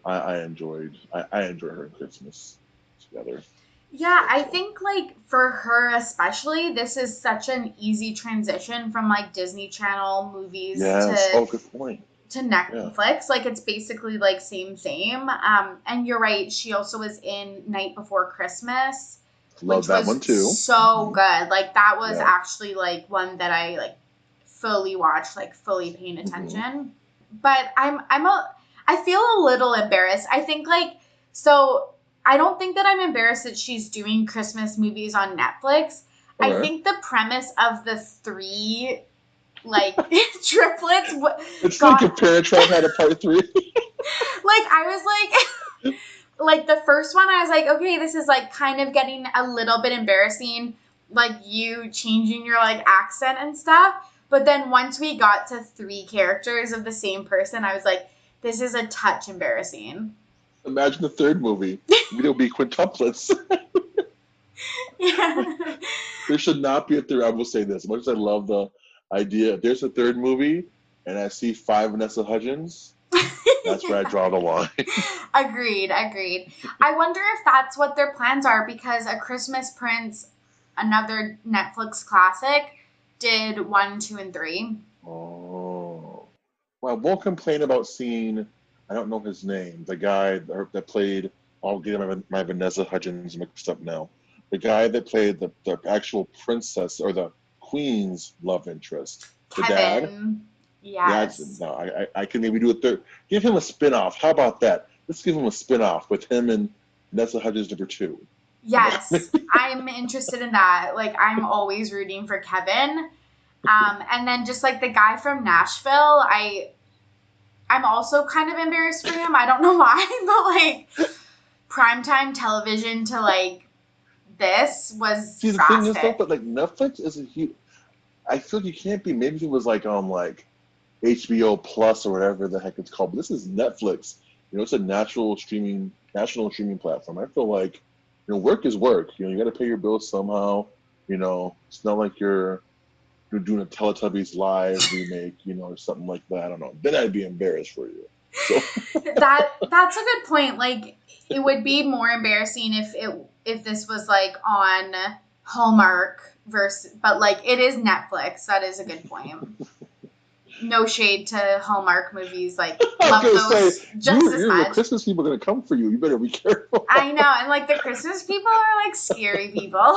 I enjoyed her Christmas together. Yeah, I think for her especially, this is such an easy transition from Disney Channel movies to good point. To Netflix. Yeah. It's basically same. And you're right, she also was in Night Before Christmas. Love that one too. So good. That was actually one that I fully watched, fully paying attention. But I feel a little embarrassed. I think so I don't think that I'm embarrassed that she's doing Christmas movies on Netflix. I think the premise of the 3 like triplets it's like if Parent Trap had a part 3. Like I was like the first one I was like, okay, this is like kind of getting a little bit embarrassing, like you changing your like accent and stuff. But then once we got to 3 characters of the same person, I was like, this is a touch embarrassing. Imagine the 3rd movie. It'll be quintuplets. Yeah. There should not be a 3rd. I will say this. As much as I love the idea, if there's a 3rd movie and I see 5 Vanessa Hudgens, that's where I draw the line. Agreed. I wonder if that's what their plans are, because A Christmas Prince, another Netflix classic, did 1, 2, and 3. Oh. Well, I won't complain about seeing, I don't know his name, the guy that played, I'll get my Vanessa Hudgens mixed up now. The guy that played the actual princess or the queen's love interest. Kevin. The dad. Yes. No, I can maybe do a 3rd. Give him a spin-off. How about that? Let's give him a spin-off with him and Vanessa Hudgens number 2. Yes, I'm interested in that. Like, I'm always rooting for Kevin. And then just like the guy from Nashville, I'm also kind of embarrassed for him. I don't know why, but like primetime television to like this was See, the drastic. thing is though, but like Netflix is a huge, I feel like you can't be, maybe if it was like on like HBO Plus or whatever the heck it's called, but this is Netflix. You know, it's a national streaming platform. I feel like, you know, work is work. You know, you got to pay your bills somehow. You know, it's not like you're doing a Teletubbies live remake, you know, or something like that. I don't know. Then I'd be embarrassed for you. So. That's a good point. Like, it would be more embarrassing if this was like on Hallmark but like it is Netflix. That is a good point. No shade to Hallmark movies. Like, love those just as much. The Christmas people are going to come for you. You better be careful. I know. And like the Christmas people are like scary people.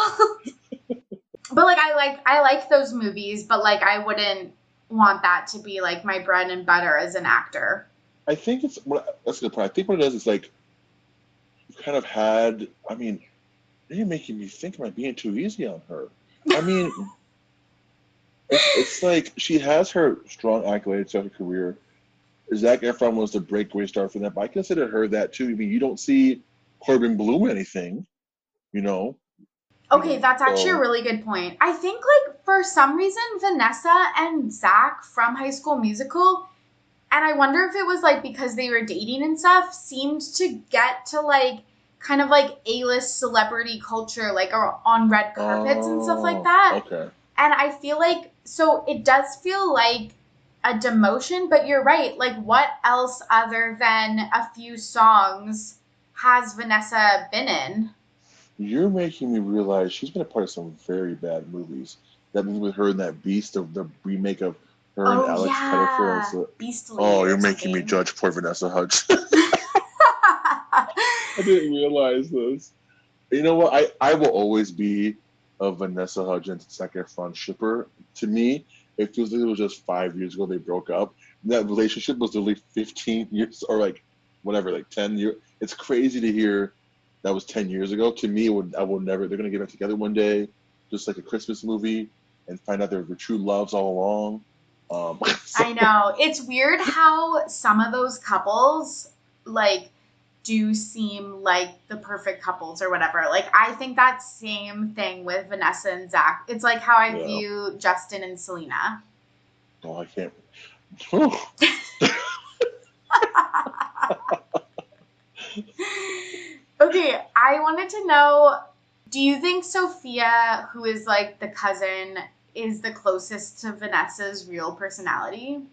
But like I like those movies, but like I wouldn't want that to be like my bread and butter as an actor. I think that's a good point. I think what it is like you kind of had, I mean, you're making me think, am I being too easy on her? I mean, it's like she has her strong accolades throughout her career. Zac Efron was the breakaway star for that, but I consider her that too. I mean, you don't see Corbin Blum anything, you know. Okay, that's actually a really good point. I think, like, for some reason, Vanessa and Zach from High School Musical, and I wonder if it was, like, because they were dating and stuff, seemed to get to, like, kind of, like, A-list celebrity culture, like, on red carpets and stuff like that. Okay. And I feel like, so it does feel like a demotion, but you're right. Like, what else other than a few songs has Vanessa been in? You're making me realize she's been a part of some very bad movies. That movie with her and that Beast, of the remake of her and Alex Pettyfer. So, Beastly. Oh, you're making me judge poor Vanessa Hudgens. I didn't realize this. You know what? I will always be a Vanessa Hudgens and Zac Efron shipper. To me, it feels like it was just 5 years ago they broke up. And that relationship was literally 15 years or like whatever, like 10 years. It's crazy to hear that was 10 years ago. To me, I will never, they're going to get back together one day, just like a Christmas movie, and find out they were true loves all along. I know. It's weird how some of those couples, like, do seem like the perfect couples or whatever. Like, I think that same thing with Vanessa and Zach. It's like how I view Justin and Selena. Oh, I can't. Okay, I wanted to know, do you think Sophia, who is like the cousin, is the closest to Vanessa's real personality?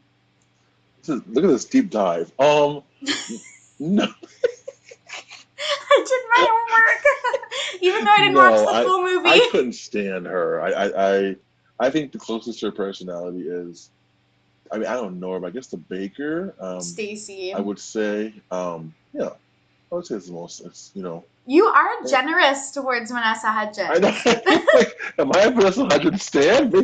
Look at this deep dive. No. I did my homework, even though I didn't watch the full movie. I couldn't stand her. I think the closest to her personality is, I mean, I don't know her, but I guess the baker. Stacy. I would say, yeah. I would say it's the most, you know. You are generous towards Vanessa Hudgens. I know. Like, am I a Vanessa Hudgens stan? Yeah.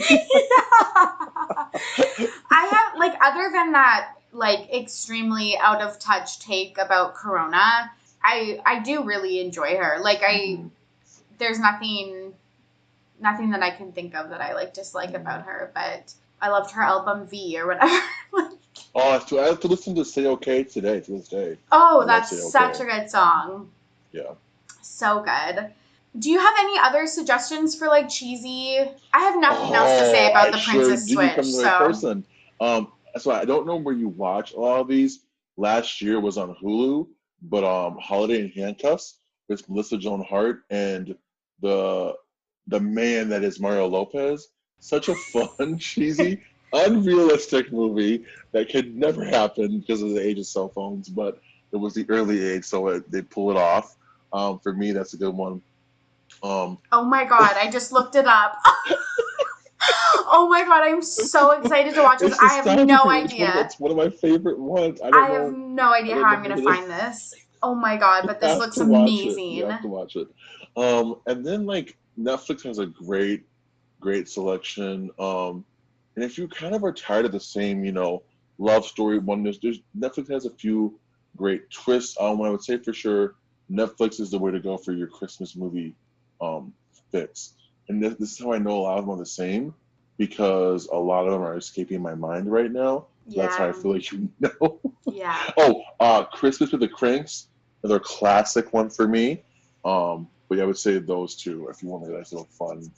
I have, like, other than that, like, extremely out of touch take about Corona, I do really enjoy her. Like, there's nothing nothing that I can think of that I like dislike about her, but I loved her album V or whatever. I have to listen to Say Okay today, to this day. Oh, that's such a good song. Yeah. So good. Do you have any other suggestions for like cheesy? I have nothing else to say about the Princess Switch. You come to the right person. So I don't know where you watch a lot of these. Last year was on Hulu, but Holiday in Handcuffs with Melissa Joan Hart and the man that is Mario Lopez. Such a fun, cheesy, unrealistic movie that could never happen because of the age of cell phones, but it was the early age, so they pull it off. For me, that's a good one. Oh my God, I just looked it up. Oh my God, I'm so excited to watch this. I have no idea. It's one of my favorite ones. I have no idea how I'm going to find this. Oh my God, but this looks amazing. You have to watch it. And then like Netflix has a great selection. And if you kind of are tired of the same, love story one, there's Netflix has a few great twists. I would say for sure Netflix is the way to go for your Christmas movie fix. And this is how I know a lot of them are the same, because a lot of them are escaping my mind right now. Yeah. That's how I feel like you know. Yeah. Christmas with the Cranks, another classic one for me. But yeah, I would say those two if you want a nice little fun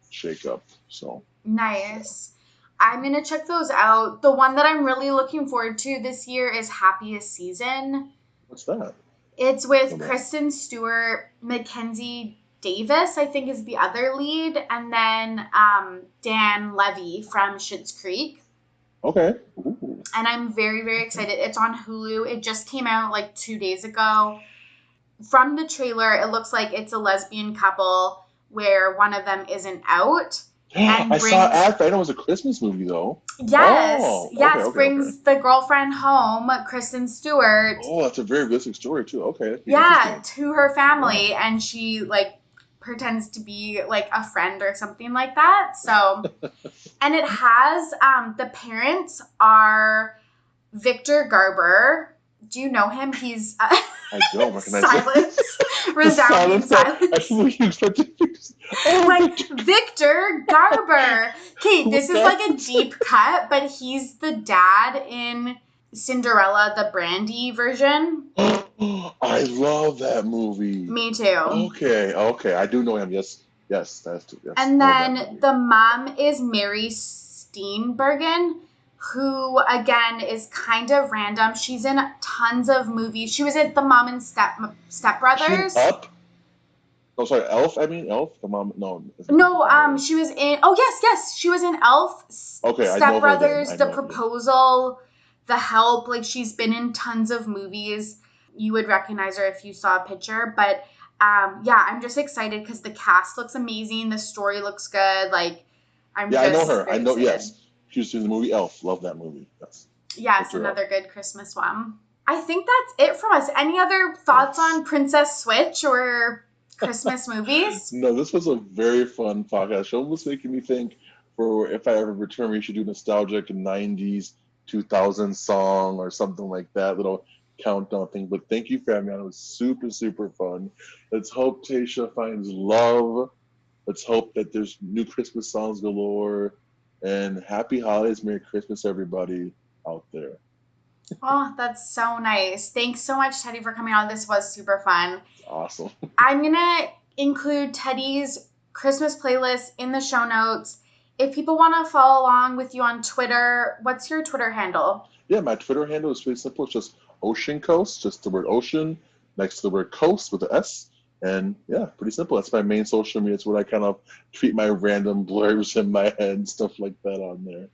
shake up. So nice. I'm gonna check those out. The one that I'm really looking forward to this year is Happiest Season. What's that? It's with Kristen Stewart, Mackenzie Davis, I think, is the other lead, and then Dan Levy from Schitt's Creek. Okay. Ooh. And I'm very, very excited. It's on Hulu. It just came out like 2 days ago. From the trailer, it looks like it's a lesbian couple where one of them isn't out. I saw it. I know it was a Christmas movie, though. Yes. Brings the girlfriend home, Kristen Stewart. Oh, that's a very realistic story, too. Okay. Yeah, to her family. And she, like, pretends to be, like, a friend or something like that. So, and it has, the parents are Victor Garber. Do you know him? He's... I don't recognize silence. Resounding silence. Like Victor Garber. Okay, this is like a deep cut, but he's the dad in Cinderella, the Brandy version. I love that movie. Me too. Okay. I do know him. Yes, that's true. Yes. And then the mom is Mary Steenburgen, who, again, is kind of random. She's in tons of movies. She was in The Mom and Step Brothers. Up? Oh, sorry, Elf? I mean, Elf? The mom? No. No, she was in... Oh, yes. She was in Elf, okay, Step Brothers, The Proposal, The Help. Like, she's been in tons of movies. You would recognize her if you saw a picture. But, yeah, I'm just excited because the cast looks amazing. The story looks good. Like, I know her. I know, yes. She was in the movie Elf. Love that movie. Yes, another good Christmas one. I think that's it from us. Any other thoughts on Princess Switch or Christmas movies? No, this was a very fun podcast. Almost making me think, for if I ever return, we should do nostalgic 90s, 2000s song or something like that, little countdown thing. But thank you for having me on. It was super, super fun. Let's hope Tayshia finds love. Let's hope that there's new Christmas songs galore. And happy holidays, Merry Christmas, everybody out there. Oh, that's so nice. Thanks so much, Teddy, for coming on. This was super fun. Awesome. I'm going to include Teddy's Christmas playlist in the show notes. If people want to follow along with you on Twitter, what's your Twitter handle? Yeah, my Twitter handle is pretty simple. It's just Ocean Coast, just the word ocean next to the word coast with an S. And yeah, pretty simple. That's my main social media. It's what I kind of tweet my random blurbs in my head, stuff like that on there.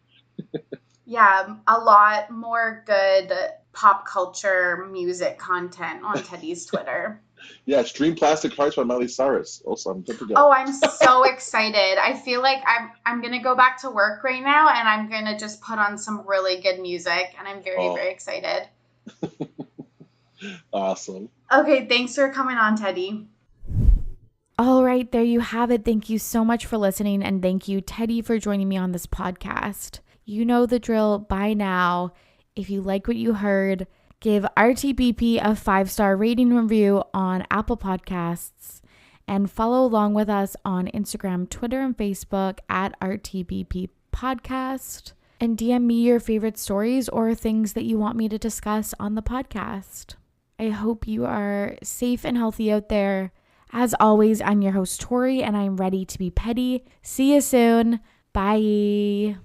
Yeah, a lot more good pop culture music content on Teddy's Twitter. Yeah, stream Plastic Hearts by Miley Cyrus. Also, I'm good to go. Oh, I'm so excited. I feel like I'm going to go back to work right now and I'm going to just put on some really good music. And I'm very, very excited. Awesome. Okay, thanks for coming on, Teddy. All right, there you have it. Thank you so much for listening. And thank you, Teddy, for joining me on this podcast. You know the drill by now. If you like what you heard, give RTBP a 5-star rating review on Apple Podcasts And follow along with us on Instagram, Twitter, and Facebook at RTBP Podcast. And DM me your favorite stories or things that you want me to discuss on the podcast. I hope you are safe and healthy out there. As always, I'm your host, Torry, and I'm ready to be petty. See you soon. Bye.